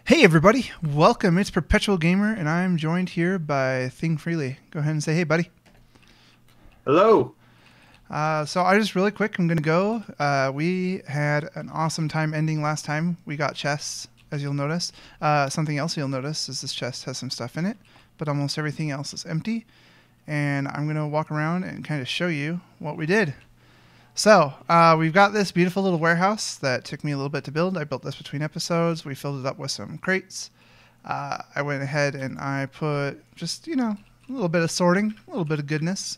Hey everybody, welcome. It's PerpetualGamer, and I'm joined here by Thing Freely. Go ahead and say hey, buddy. Hello. So I just really quick, I'm gonna go. We had an awesome time ending last time. We got chests, as you'll notice. Something else you'll notice is this chest has some stuff in it, but almost everything else is empty. And I'm gonna walk around and kind of show you what we did. So, we've got this beautiful little warehouse that took me a little bit to build. I built this between episodes. We filled it up with some crates. I went ahead and I put just, a little bit of sorting, a little bit of goodness.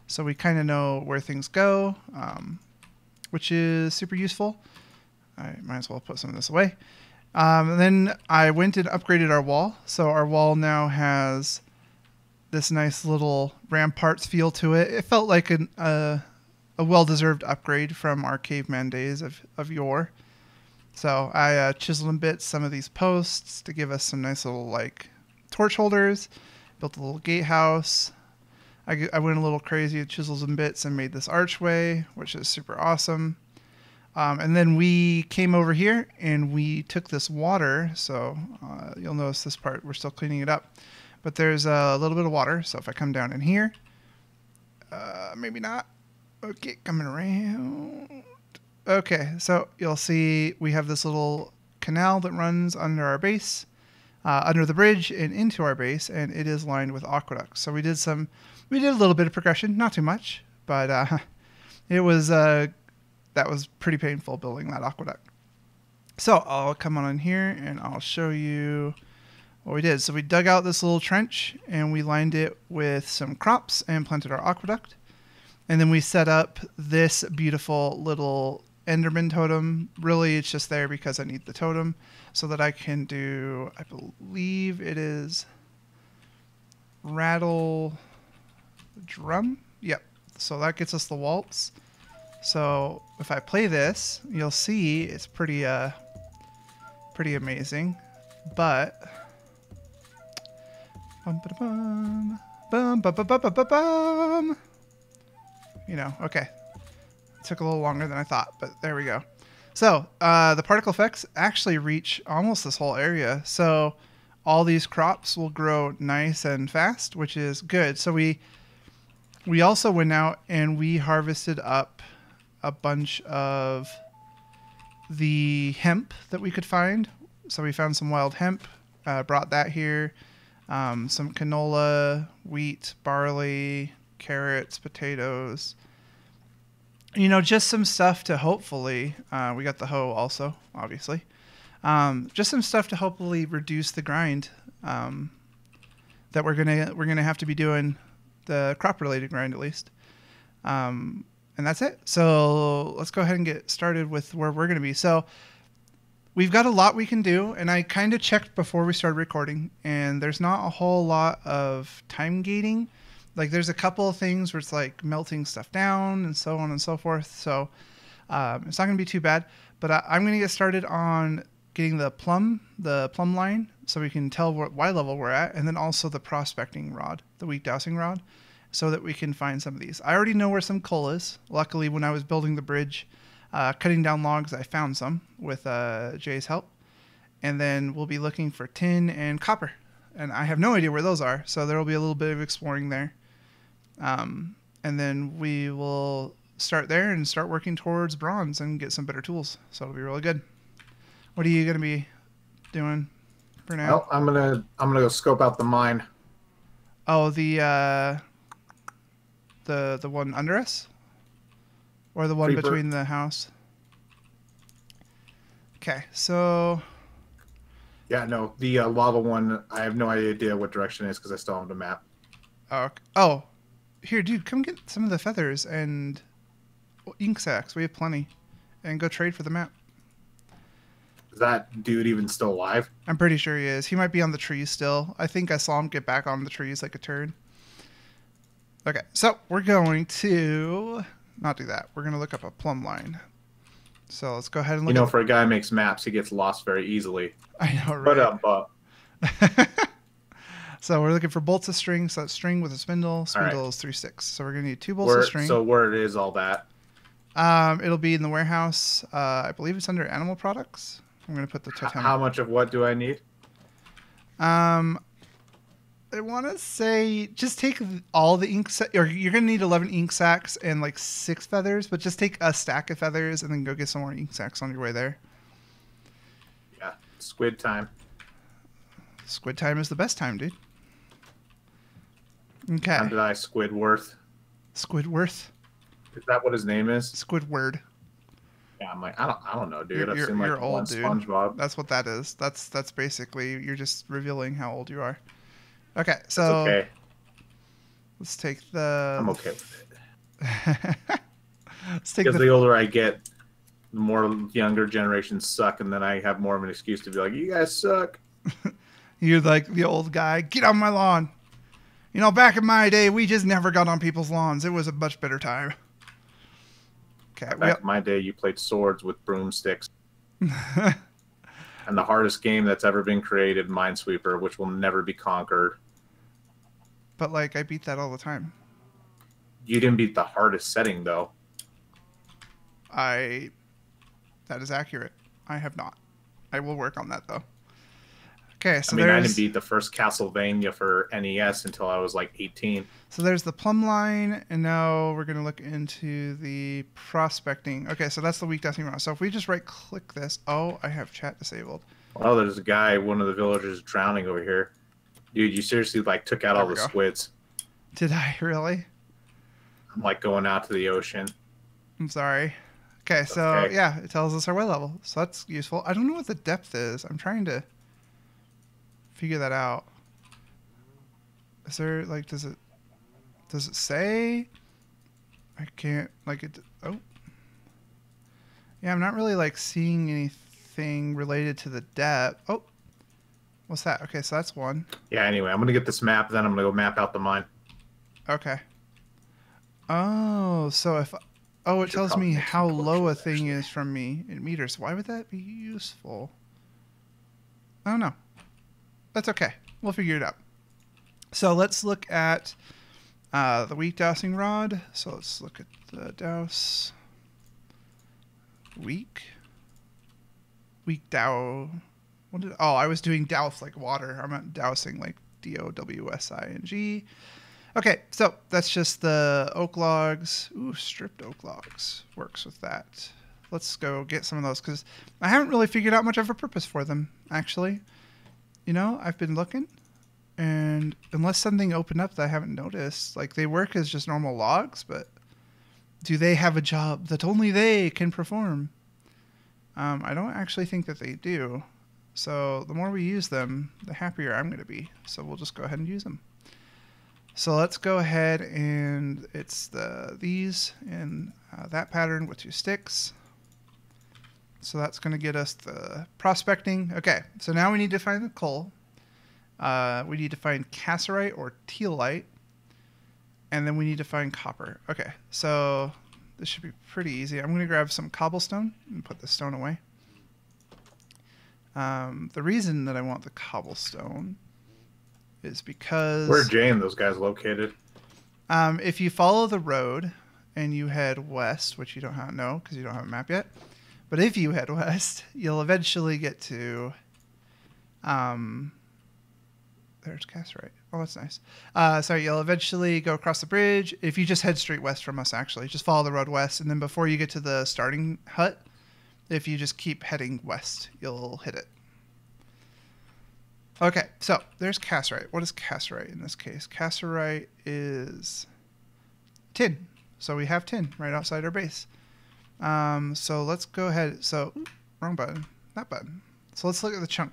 So we kind of know where things go, which is super useful. I might as well put some of this away. And then I went and upgraded our wall. So our wall now has this nice little ramparts feel to it. It felt like a well-deserved upgrade from our caveman days of yore. So I chiseled and bit some of these posts to give us some nice little torch holders. Built a little gatehouse. I went a little crazy with chisels and bits and made this archway, which is super awesome. And then we came over here and we took this water. So you'll notice this part, we're still cleaning it up. But there's a little bit of water. So if I come down in here, maybe not. Okay, coming around. Okay, so you'll see we have this little canal that runs under our base, under the bridge and into our base, and it is lined with aqueducts. So we did a little bit of progression, not too much, but it was that was pretty painful building that aqueduct. So I'll come on in here and I'll show you what we did. So we dug out this little trench and we lined it with some crops and planted our aqueduct. And then we set up this beautiful little Enderman totem. Really, it's just there because I need the totem so that I can do, I believe it is rattle drum. Yep. So that gets us the waltz. So if I play this, you'll see it's pretty amazing. But bum ba bum bum bum bum bum bum bum. Okay. It took a little longer than I thought, but there we go. So, the particle effects actually reach almost this whole area. So, all these crops will grow nice and fast, which is good. So, we also went out and we harvested up a bunch of the hemp that we could find. So, we found some wild hemp, brought that here. Some canola, wheat, barley, carrots, potatoes, just some stuff to hopefully, we got the hoe also, obviously, just some stuff to hopefully reduce the grind, that we're gonna have to be doing, the crop related grind at least, and that's it. So let's go ahead and get started with where we're gonna be. So we've got a lot we can do, and I kind of checked before we started recording, and there's not a whole lot of time gating. Like there's a couple of things where it's like melting stuff down and so on and so forth. So it's not going to be too bad. But I'm going to get started on getting the plumb line so we can tell what Y level we're at. And then also the prospecting rod, the weak dowsing rod, so that we can find some of these. I already know where some coal is. Luckily, when I was building the bridge, cutting down logs, I found some with Jay's help. And then we'll be looking for tin and copper. And I have no idea where those are. So there will be a little bit of exploring there. And then we will start there and start working towards bronze and get some better tools. So it'll be really good. What are you going to be doing for now? Well, I'm gonna go scope out the mine. Oh, the one under us, or the one Creeper. between the house. Okay, so Yeah, no, the lava one. I have no idea what direction it is because I still don't have the map. oh. Here, dude, come get some of the feathers and ink sacks. We have plenty. And go trade for the map. Is that dude even still alive? I'm pretty sure he is. He might be on the trees still. I think I saw him get back on the trees like a turd. Okay, so we're going to not do that. We're going to look up a plumb line. So let's go ahead and look for a guy who makes maps, he gets lost very easily. I know, right? But So we're looking for bolts of string. So that's string with a spindle. Spindle is 3 sticks. So we're going to need 2 bolts of string. So where is all that? It'll be in the warehouse. I believe it's under animal products. I'm going to put the totemic. How much of what do I need? I want to say just take all the ink or you're going to need 11 ink sacs and like 6 feathers, but just take a stack of feathers and then go get some more ink sacs on your way there. Yeah, squid time. Squid time is the best time, dude. Okay. Time did I Squidworth? Squidworth? Is that what his name is? Squidward. Yeah, I'm like, I don't know, dude. I've seen you're like old, one dude. SpongeBob. That's what that is. That's basically you're just revealing how old you are. Okay, so That's okay. let's take the. I'm okay with it. Let's take because the older I get, the more younger generations suck, and then I have more of an excuse to be like, "You guys suck." You're like the old guy. Get on my lawn. You know, back in my day, we just never got on people's lawns. It was a much better time. Okay. Back in my day, you played swords with broomsticks. And the hardest game that's ever been created, Minesweeper, which will never be conquered. But, like, I beat that all the time. You didn't beat the hardest setting, though. That is accurate. I have not. I will work on that, though. Okay, so I didn't beat the first Castlevania for NES until I was, like, 18. So there's the plumb line, and now we're going to look into the prospecting. Okay, so that's the weak dusting rod. So if we just right-click this... Oh, I have chat disabled. Oh, there's a guy, one of the villagers, drowning over here. Dude, you seriously, like, took out all the squids. Did I really? I'm, like, going out to the ocean. I'm sorry. Okay, so, yeah, it tells us our well level. So that's useful. I don't know what the depth is. I'm trying to figure that out. Is there, like, does it say? I can't, like, it... Oh. Yeah, I'm not really, like, seeing anything related to the depth. Oh. What's that? Okay, so that's one. Yeah, anyway, I'm going to get this map, then I'm going to go map out the mine. Okay. Oh, so if... Oh, it tells me how low a thing is from me in meters. Why would that be useful? I don't know. That's okay. We'll figure it out. So let's look at the weak dowsing rod. So let's look at the douse. Weak dow. Oh, I was doing douse like water. I meant dowsing like DOWSING. Okay, so that's just the oak logs. Ooh, stripped oak logs. Works with that. Let's go get some of those because I haven't really figured out much of a purpose for them, actually. You know, I've been looking, and unless something opened up that I haven't noticed, like they work as just normal logs, but do they have a job that only they can perform? I don't actually think that they do. So the more we use them, the happier I'm going to be. So we'll just go ahead and use them. So let's go ahead and it's these in that pattern with 2 sticks. So that's going to get us the prospecting. Okay, so now we need to find the coal. We need to find cassiterite or tealite. And then we need to find copper. Okay, so this should be pretty easy. I'm going to grab some cobblestone and put the stone away. The reason that I want the cobblestone is because... Where are Jay and those guys located? If you follow the road and you head west, which you don't know because you don't have a map yet, but if you head west, you'll eventually get to... There's cassiterite. Oh, that's nice. Sorry, you'll eventually go across the bridge. If you just head straight west from us, actually. Just follow the road west, and then before you get to the starting hut, if you just keep heading west, you'll hit it. Okay, so there's cassiterite. What is cassiterite in this case? Cassiterite is tin. So we have tin right outside our base. So let's go ahead. So, wrong button. That button. So let's look at the chunk.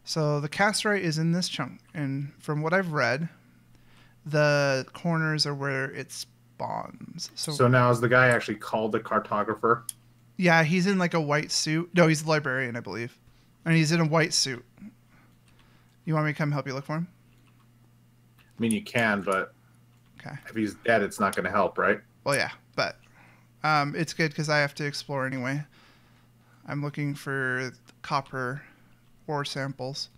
So the cassiterite is in this chunk. And from what I've read, the corners are where it spawns. So now is the guy actually called the cartographer? Yeah, he's in like a white suit. No, he's the librarian, I believe. And he's in a white suit. You want me to come help you look for him? I mean, you can, but okay. If he's dead, it's not going to help, right? Well, yeah, but it's good because I have to explore anyway. I'm looking for copper ore samples.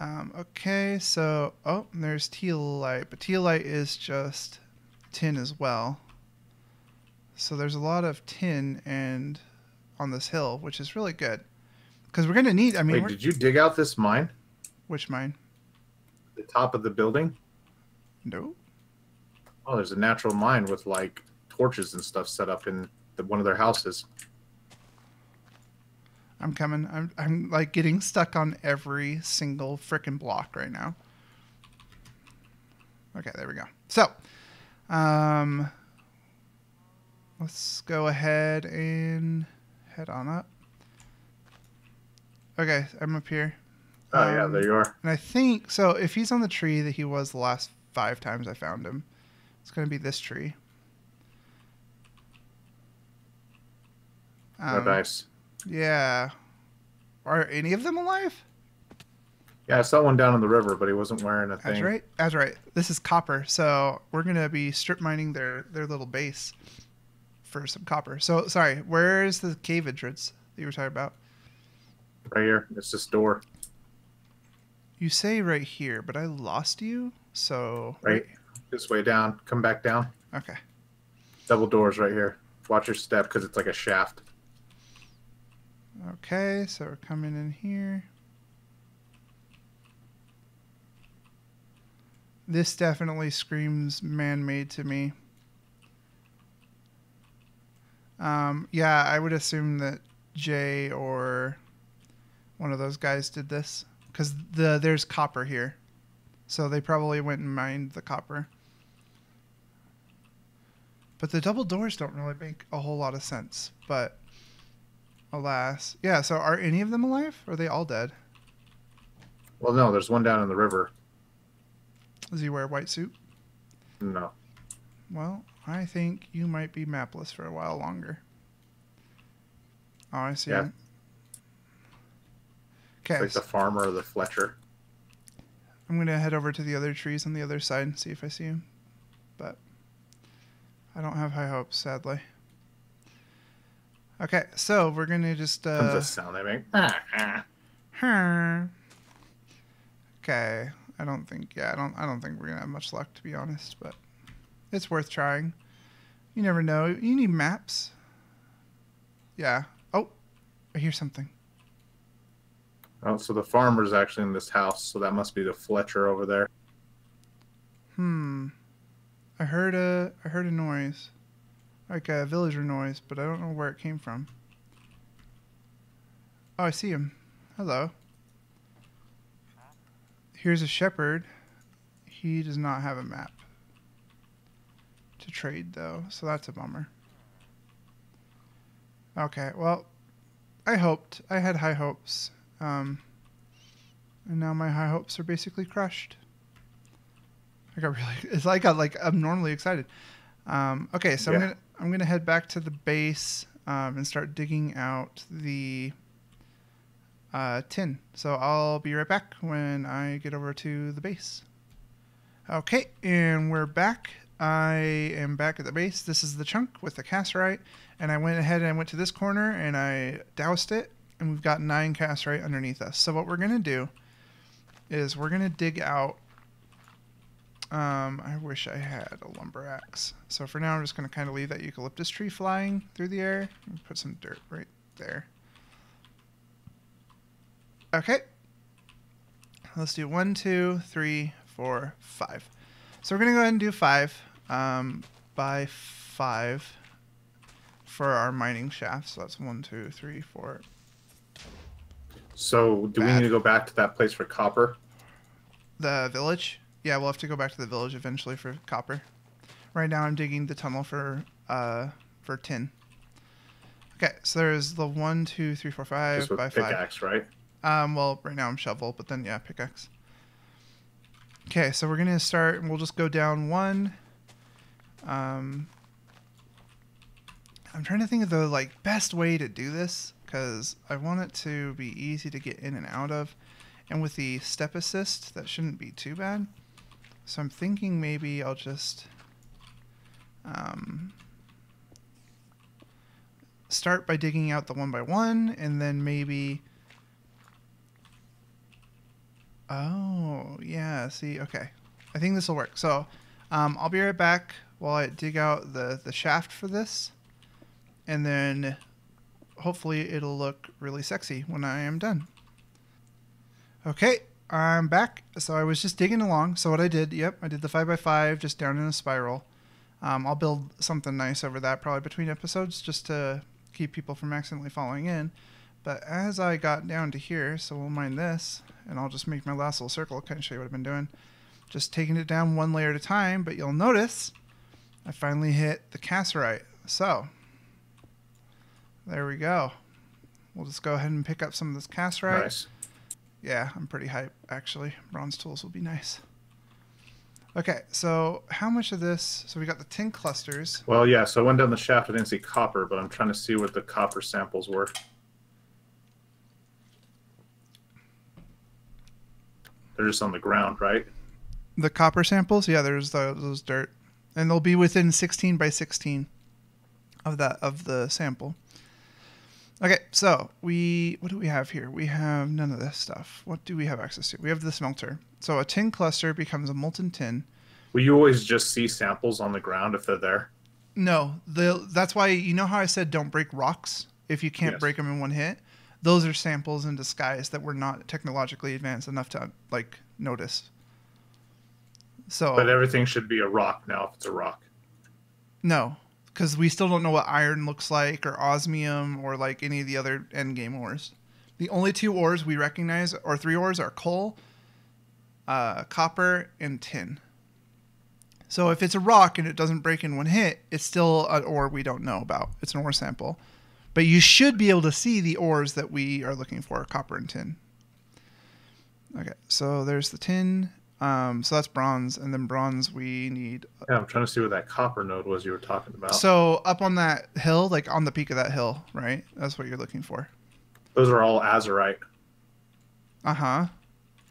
Okay, so... Oh, there's tealite. But tealite is just tin as well. So there's a lot of tin and on this hill, which is really good. Because we're gonna need. I mean, Wait, did you dig out this mine? Which mine? The top of the building? No. Oh, there's a natural mine with like torches and stuff set up in one of their houses. I'm coming. I'm like getting stuck on every single frickin' block right now. Okay, there we go. So, let's go ahead and head on up. Okay, I'm up here. Oh, yeah, there you are. And I think, so if he's on the tree that he was the last 5 times I found him, it's going to be this tree. Oh, nice. Yeah. Are any of them alive? Yeah, I saw one down in the river, but he wasn't wearing a thing. That's right. That's right. This is copper, so we're going to be strip mining their little base for some copper. So, sorry, where is the cave entrance that you were talking about? Right here. It's this door. You say right here, but I lost you, so... Right. This way down. Come back down. Okay. Double doors right here. Watch your step, because it's like a shaft. Okay, so we're coming in here. This definitely screams man-made to me. Yeah, I would assume that Jay or one of those guys did this. Because there's copper here. So they probably went and mined the copper. But the double doors don't really make a whole lot of sense. But, alas. Yeah, so are any of them alive? Or are they all dead? Well, no, there's one down in the river. Does he wear a white suit? No. Well, I think you might be mapless for a while longer. Oh, I see him. Okay. It's like the farmer or the Fletcher. I'm going to head over to the other trees on the other side and see if I see him. But I don't have high hopes, sadly. Okay, so we're going to just... Comes the sound they make. Okay, I don't think we're going to have much luck, to be honest, but it's worth trying. You never know. You need maps. Yeah. Oh, I hear something. Oh, so the farmer's actually in this house, so that must be the Fletcher over there. I heard a noise. Like a villager noise, but I don't know where it came from. Oh, I see him. Hello. Here's a shepherd. He does not have a map to trade, though, so that's a bummer. Okay, well, I had high hopes. And now my high hopes are basically crushed. I got like abnormally excited. Okay, so yeah. I'm gonna head back to the base and start digging out the tin. So I'll be right back when I get over to the base. Okay, and we're back. I am back at the base. This is the chunk with the casterite, and I went ahead and I went to this corner and I doused it. And we've got 9 casterite underneath us. So what we're going to do is we're going to dig out... I wish I had a lumber axe. So for now, I'm just going to kind of leave that eucalyptus tree flying through the air. And put some dirt right there. Okay. Let's do 1, 2, 3, 4, 5. So we're going to go ahead and do 5 by 5 for our mining shaft. So that's 1, 2, 3, 4... So, do we need to go back to that place for copper? The village? Yeah, we'll have to go back to the village eventually for copper. Right now I'm digging the tunnel for tin. Okay, so there's the 1, 2, 3, 4, 5 Just with by pickaxe, 5. right? Well, right now I'm shovel, but then, yeah, pickaxe. Okay, so we're going to start, and we'll just go down 1. I'm trying to think of the, like, best way to do this, because I want it to be easy to get in and out of. And with the step assist, that shouldn't be too bad. So I'm thinking maybe I'll just start by digging out the 1 by 1, and then maybe... Oh, yeah, see, okay. I think this will work. So I'll be right back while I dig out the shaft for this. And then hopefully it'll look really sexy when I am done. Okay, I'm back. So I was just digging along. So what I did, I did the 5x5 just down in a spiral. I'll build something nice over that probably between episodes just to keep people from accidentally falling in. But as I got down to here, so we'll mine this, and I'll just make my last little circle, kind of show you what I've been doing. Just taking it down one layer at a time, but you'll notice I finally hit the cassiterite. So there we go. We'll just go ahead and pick up some of this cassiterite. Nice. Yeah, I'm pretty hype, actually. Bronze tools will be nice. Okay, so how much of this? So we got the tin clusters. Well, yeah, so I went down the shaft. I didn't see copper, but I'm trying to see what the copper samples were. They're just on the ground, right? The copper samples? Yeah, there's those dirt. And they'll be within 16 by 16 of the sample. Okay, so what do we have here? We have none of this stuff. What do we have access to? We have the smelter. So a tin cluster becomes a molten tin. Will you always just see samples on the ground if they're there? No, that's why, you know how I said don't break rocks if you can't break them in one hit? Those are samples in disguise that we're not technologically advanced enough to notice. So, but everything should be a rock now if it's a rock. No, because we still don't know what iron looks like or osmium or like any of the other endgame ores. The only 2 ores we recognize, or 3 ores, are coal, copper, and tin. So if it's a rock and it doesn't break in one hit, it's still an ore we don't know about. It's an ore sample. But you should be able to see the ores that we are looking for, copper and tin. Okay, so there's the tin. So that's bronze, and then bronze we need... Yeah, I'm trying to see what that copper node was you were talking about. So up on that hill, like on the peak of that hill, right? That's what you're looking for. Those are all azurite. Uh-huh.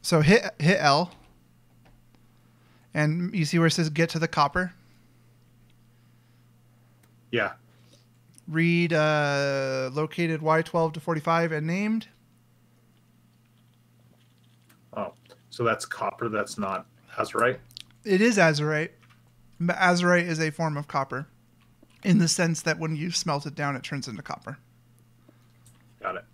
So hit L. And you see where it says get to the copper? Yeah. Read located Y12 to 45 and named. Oh, so that's copper. That's not azurite? It is azurite. But azurite is a form of copper in the sense that when you smelt it down, it turns into copper. Got it.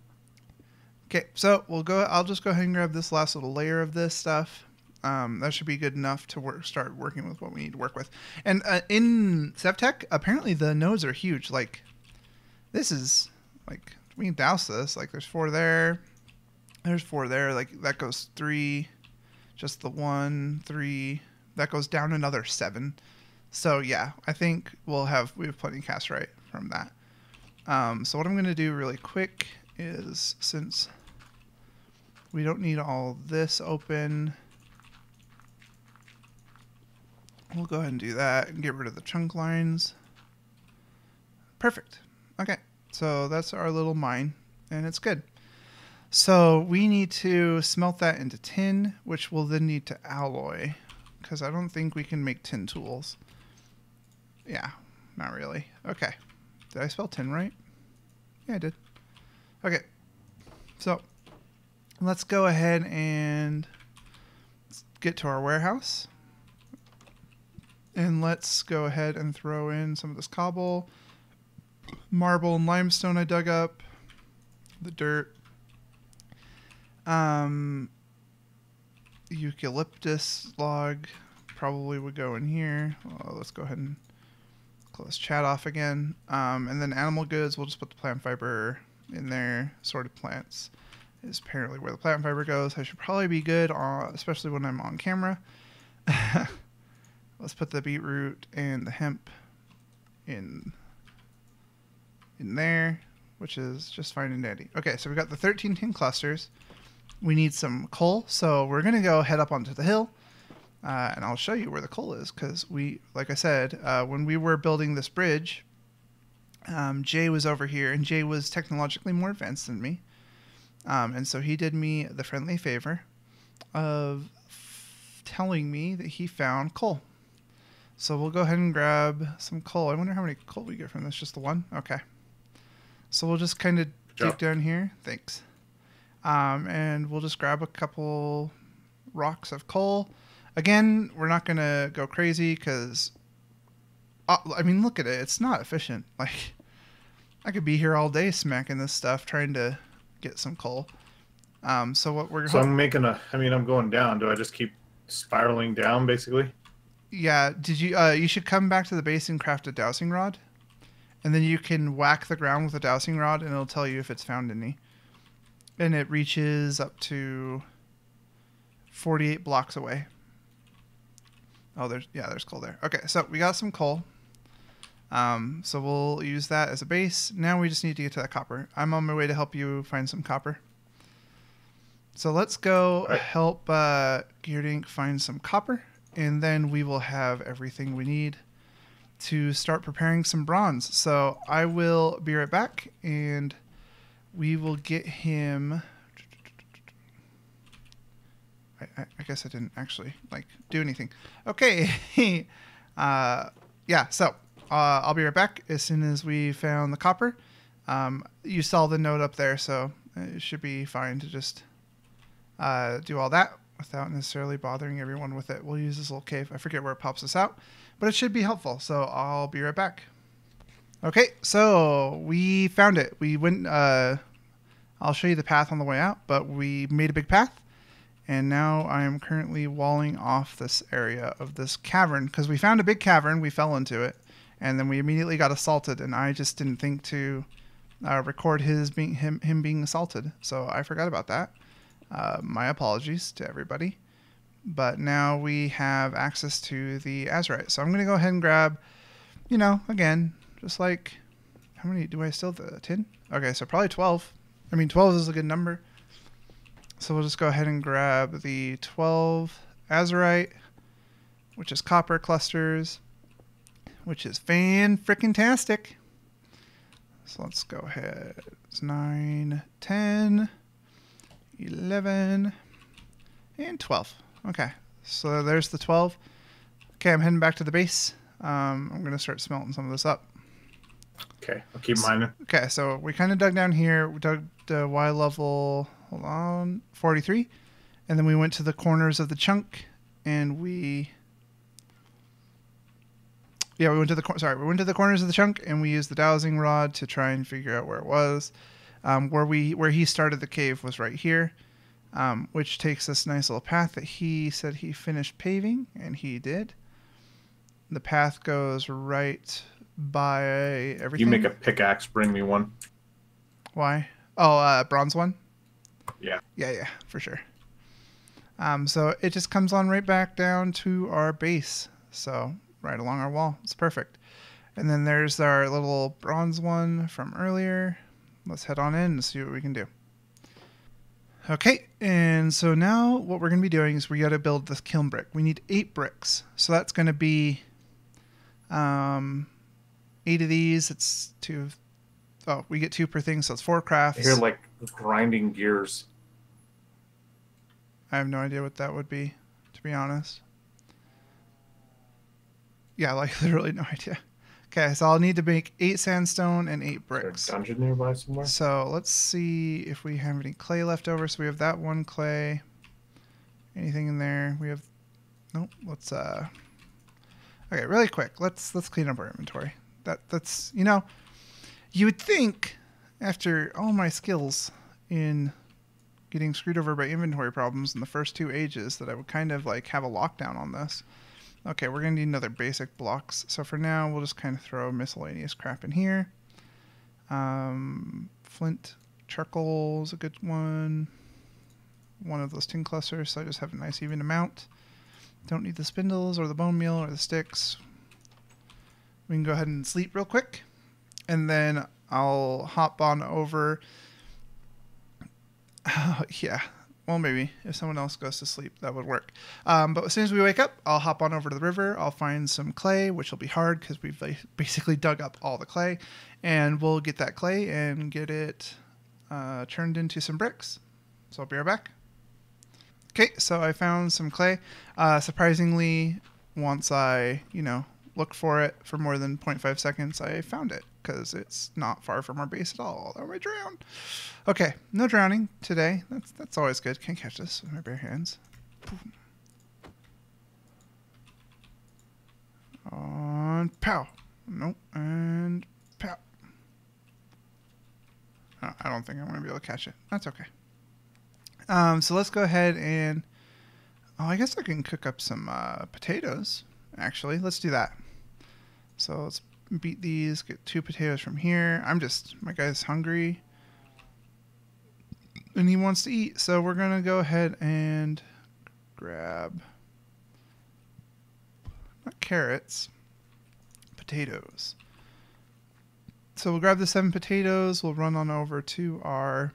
Okay, so I'll just go ahead and grab this last little layer of this stuff. That should be good enough to start working with what we need to work with. And in Sevtech, apparently the nodes are huge. Like, this is, like, we can douse this. Like, there's 4 there. There's 4 there. Like, that goes 3. Just the 1, 3. That goes down another 7. So, yeah, I think we have plenty of cassiterite from that. So what I'm going to do really quick is, since we don't need all this open... We'll go ahead and do that and get rid of the chunk lines. Perfect. Okay, so that's our little mine, and it's good. So we need to smelt that into tin, which we'll then need to alloy, because I don't think we can make tin tools. Yeah, not really. Okay. Did I spell tin right? Yeah, I did. Okay. So let's go ahead and get to our warehouse. And let's go ahead and throw in some of this cobble, marble and limestone I dug up, the dirt, eucalyptus log probably would go in here. Well, let's go ahead and close chat off again. And then animal goods, we'll just put the plant fiber in there. Sorted plants is apparently where the plant fiber goes. I should probably be good, especially when I'm on camera. Let's put the beetroot and the hemp in there, which is just fine and dandy. Okay, so we got the 13 tin clusters. We need some coal, so we're going to go head up onto the hill, and I'll show you where the coal is, because like I said, when we were building this bridge, Jay was over here, and Jay was technologically more advanced than me, and so he did me the friendly favor of telling me that he found coal. So we'll go ahead and grab some coal. I wonder how many coal we get from this. Just the 1? Okay. So we'll just kind of dig down here. Thanks. And we'll just grab a couple rocks of coal. Again, we're not going to go crazy because, I mean, look at it. It's not efficient. Like, I could be here all day smacking this stuff, trying to get some coal. So what we're... So I'm making a... I mean, I'm going down. Do I just keep spiraling down, basically? Yeah. Did you... you should come back to the base and craft a dowsing rod. And then you can whack the ground with a dowsing rod, and it'll tell you if it's found any. And it reaches up to 48 blocks away. Oh, there's coal there. Okay, so we got some coal. So we'll use that as a base. Now we just need to get to that copper. I'm on my way to help you find some copper. So let's go help GearedInc find some copper, and then we will have everything we need to start preparing some bronze. So I will be right back, and we will get him... I guess I didn't actually do anything. Okay. Yeah, so I'll be right back as soon as we found the copper. You saw the note up there, so it should be fine to just do all that without necessarily bothering everyone with it. We'll use this little cave. I forget where it pops us out, but it should be helpful, so I'll be right back. Okay, so we found it. We went... I'll show you the path on the way out, but we made a big path. And now I am currently walling off this area of this cavern because we found a big cavern. We fell into it, and then we immediately got assaulted. And I just didn't think to record him being assaulted, so I forgot about that. My apologies to everybody. But now we have access to the azurite, so I'm gonna go ahead and grab, again, just like how many do I still have? The 10? Okay, so probably 12. I mean, 12 is a good number. So we'll just go ahead and grab the 12 azurite, which is copper clusters, which is fan-frickin-tastic. So let's go ahead. It's 9, 10, 11, and 12. Okay, so there's the 12. Okay, I'm heading back to the base. I'm going to start smelting some of this up. Okay, I'll keep mining. Okay, so we kind of dug down here. We dug the Y level... Hold on, 43, and then we went to the corners of the chunk, and we went to the corners of the chunk, and we used the dowsing rod to try and figure out where it was. Where he started the cave was right here, which takes this nice little path that he said he finished paving, and he did. The path goes right by everything. You make a pickaxe, bring me one. Why? Oh, bronze one? Yeah. Yeah, for sure. So it just comes on right back down to our base. So right along our wall. It's perfect. And then there's our little bronze one from earlier. Let's head on in and see what we can do. Okay, and so now what we're going to be doing is we got to build this kiln brick. We need 8 bricks. So that's going to be 8 of these. It's 2. Oh, we get 2 per thing, so it's 4 crafts. I hear like grinding gears. I have no idea what that would be, to be honest. Yeah, literally no idea. Okay, so I'll need to make 8 sandstone and 8 bricks. Is there a dungeon nearby somewhere? So let's see if we have any clay left over. So we have that 1 clay. Anything in there? We have... Nope. Let's okay, really quick. Let's clean up our inventory. That's you would think after all my skills in getting screwed over by inventory problems in the first 2 ages that I would kind of have a lockdown on this. Okay, we're going to need another basic blocks. So for now, we'll just kind of throw miscellaneous crap in here. Flint charcoal is a good one. 1 of those tin clusters, so I just have a nice even amount. Don't need the spindles or the bone meal or the sticks. We can go ahead and sleep real quick. And then I'll hop on over. Yeah. Well, maybe if someone else goes to sleep, that would work. But as soon as we wake up, I'll hop on over to the river. I'll find some clay, which will be hard because we've basically dug up all the clay. And we'll get that clay and get it turned into some bricks. So I'll be right back. Okay, so I found some clay. Surprisingly, once I, looked for it for more than 0.5 seconds, I found it because it's not far from our base at all. Although I drowned. Okay, no drowning today. That's always good. Can't catch this with my bare hands. On pow. Nope, and pow. I don't think I'm going to be able to catch it. That's okay. So let's go ahead and... Oh, I guess I can cook up some potatoes, actually. Let's do that. So let's beat these, get 2 potatoes from here. My guy's hungry. And he wants to eat. So we're going to go ahead and grab, not carrots, potatoes. So we'll grab the 7 potatoes. We'll run on over to our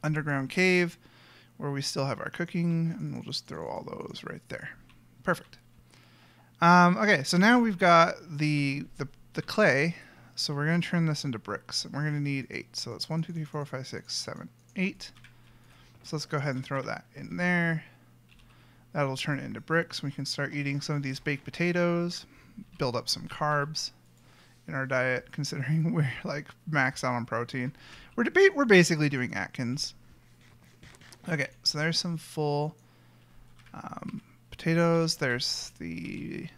underground cave where we still have our cooking, and we'll just throw all those right there. Perfect. Okay, so now we've got the clay. So we're going to turn this into bricks. And we're going to need 8. So it's 1, 2, 3, 4, 5, 6, 7, 8. So let's go ahead and throw that in there. That'll turn it into bricks. We can start eating some of these baked potatoes, build up some carbs in our diet, considering we're like maxed out on protein. We're basically doing Atkins. Okay, so there's some full potatoes. There's the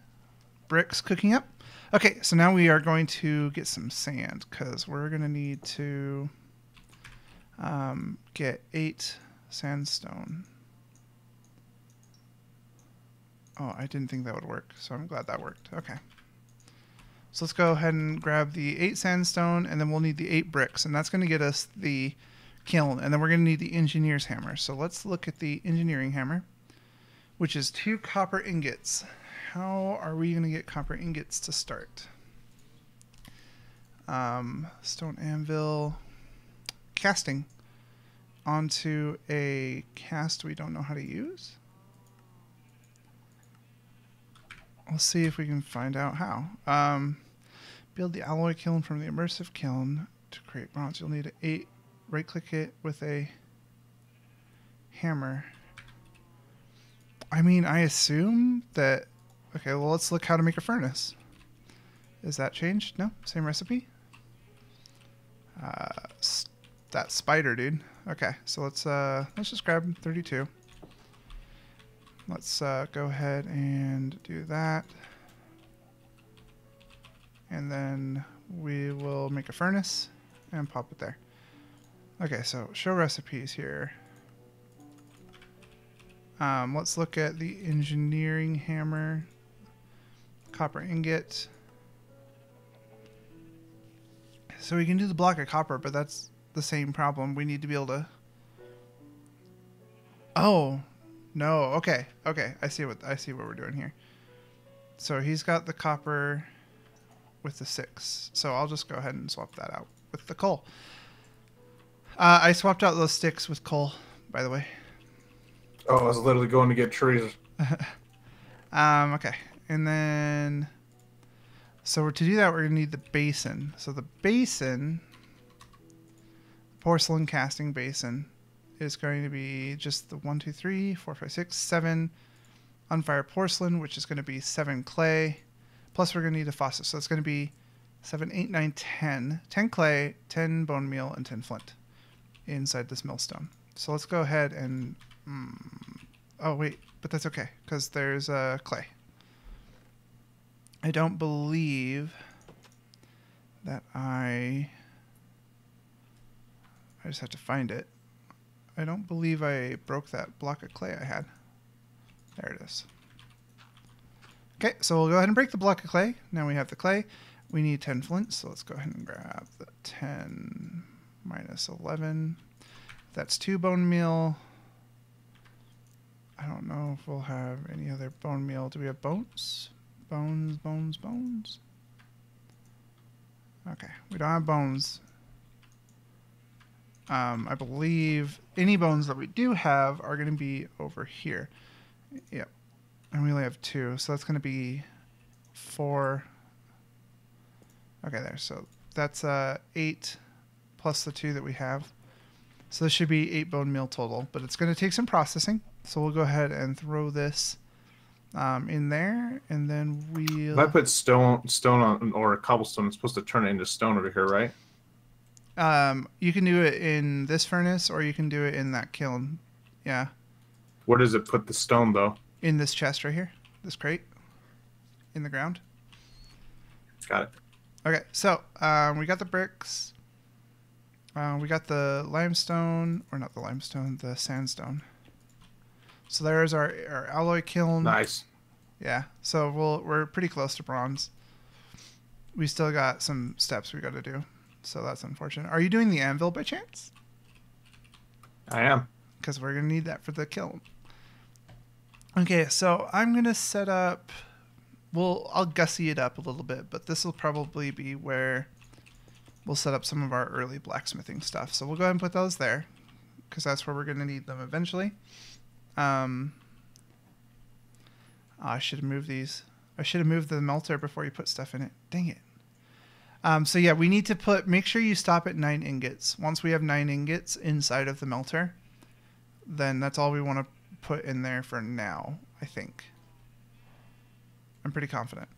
bricks cooking up. Okay, so now we are going to get some sand because we're going to need to get 8 sandstone. Oh, I didn't think that would work, so I'm glad that worked. Okay. So let's go ahead and grab the 8 sandstone, and then we'll need the 8 bricks, and that's going to get us the kiln, and then we're going to need the engineer's hammer. So let's look at the engineering hammer, which is 2 copper ingots. How are we going to get copper ingots to start? Stone anvil, casting onto a cast we don't know how to use. Let's see if we can find out how. Build the alloy kiln from the immersive kiln to create bronze. You'll need 8. Right-click it with a hammer. I mean, I assume that... Okay, well, let's look how to make a furnace. Is that changed? No? Same recipe? That spider, dude. Okay, so let's just grab 32. Let's go ahead and do that. And then we will make a furnace and pop it there. Okay, so show recipes here. Let's look at the engineering hammer. Copper ingot. So we can do the block of copper, but that's the same problem. We need to be able to... Oh, no. Okay. Okay. I see what we're doing here. So he's got the copper with the 6. So I'll just go ahead and swap that out with the coal. I swapped out those sticks with coal, by the way. Oh, I was literally going to get trees. Okay. And then... So to do that, we're going to need the basin. So the basin, porcelain casting basin, is going to be just the 1, 2, 3, 4, 5, 6, 7 unfired porcelain, which is going to be 7 clay. Plus we're going to need a faucet. So it's going to be 7, 8, 9, 10. 10 clay, 10 bone meal, and 10 flint inside this millstone. So let's go ahead and... Oh, wait. But that's okay, because there's clay. I don't believe that I just have to find it. I don't believe I broke that block of clay I had. There it is. Okay, so we'll go ahead and break the block of clay. Now we have the clay. We need 10 flint, so let's go ahead and grab the 10 minus 11. That's 2 bone meal. I don't know if we'll have any other bone meal. Do we have bones? Bones. Okay, we don't have bones. I believe any bones that we do have are going to be over here. Yep. And we only have 2, so that's going to be 4. Okay, there. So that's 8 plus the 2 that we have. So this should be 8 bone meal total, but it's going to take some processing. So we'll go ahead and throw this in there, and then we'll... If I put stone on, or cobblestone, it's supposed to turn it into stone over here, right? You can do it in this furnace, or you can do it in that kiln. Yeah. Where does it put the stone, though? In this chest right here. This crate. In the ground. Got it. Okay, so we got the bricks. We got the limestone, or not the limestone, the sandstone. So there's our alloy kiln. Nice. Yeah, so we're pretty close to bronze. We still got some steps we got to do, so that's unfortunate. Are you doing the anvil by chance? I am. Because we're going to need that for the kiln. Okay, so I'm going to set up... Well, I'll gussy it up a little bit, but this will probably be where we'll set up some of our early blacksmithing stuff. So we'll go ahead and put those there, because that's where we're going to need them eventually. I should have moved these. I should have moved the melter before you put stuff in it. Dang it. So yeah, we need to make sure you stop at 9 ingots. Once we have 9 ingots inside of the melter, then that's all we want to put in there for now, I think. I'm pretty confident.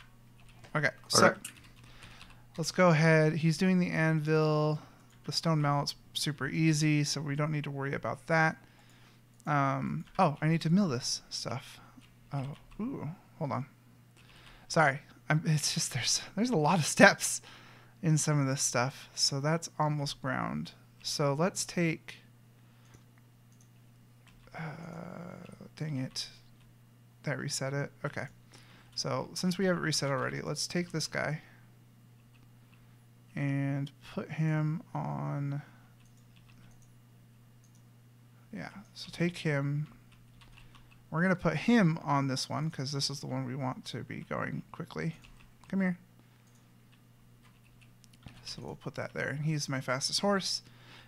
Okay, so let's go ahead. He's doing the anvil. The stone mallet's super easy, so we don't need to worry about that. Oh, I need to mill this stuff. Oh, ooh, hold on. Sorry, it's just there's a lot of steps in some of this stuff, so that's almost ground. So let's take. Dang it, that reset it. Okay, so since we have it reset already, let's take this guy and put him on. Yeah, so take him. We're going to put him on this one because this is the one we want to be going quickly. Come here. So we'll put that there. And he's my fastest horse.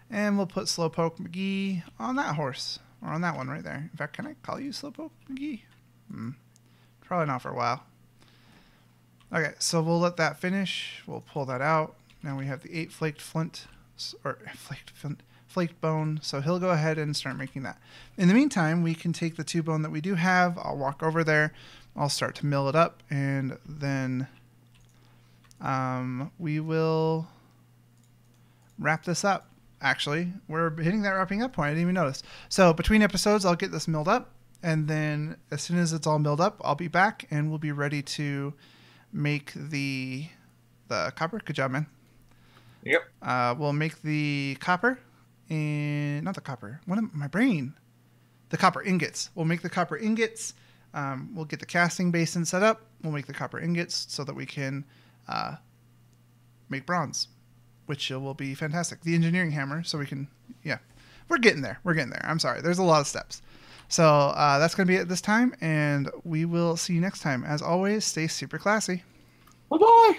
And we'll put Slowpoke McGee on that horse. Or on that one right there. In fact, can I call you Slowpoke McGee? Probably not for a while. Okay, so we'll let that finish. We'll pull that out. Now we have the 8 flaked flint. Or flaked bone, so he'll go ahead and start making that. In the meantime, we can take the 2 bone that we do have. I'll walk over there. I'll start to mill it up, and then we will wrap this up. Actually, we're hitting that wrapping up point. I didn't even notice. So between episodes, I'll get this milled up, and then as soon as it's all milled up, I'll be back, and we'll be ready to make the copper. Good job, man. Yep. We'll make the copper, and not the copper. What am my brain? The copper ingots. We'll make the copper ingots. We'll get the casting basin set up. We'll make the copper ingots so that we can make bronze, which will be fantastic. The engineering hammer, so we can, yeah. We're getting there. We're getting there. I'm sorry. There's a lot of steps. So that's going to be it this time, and we will see you next time. As always, stay super classy. Bye-bye.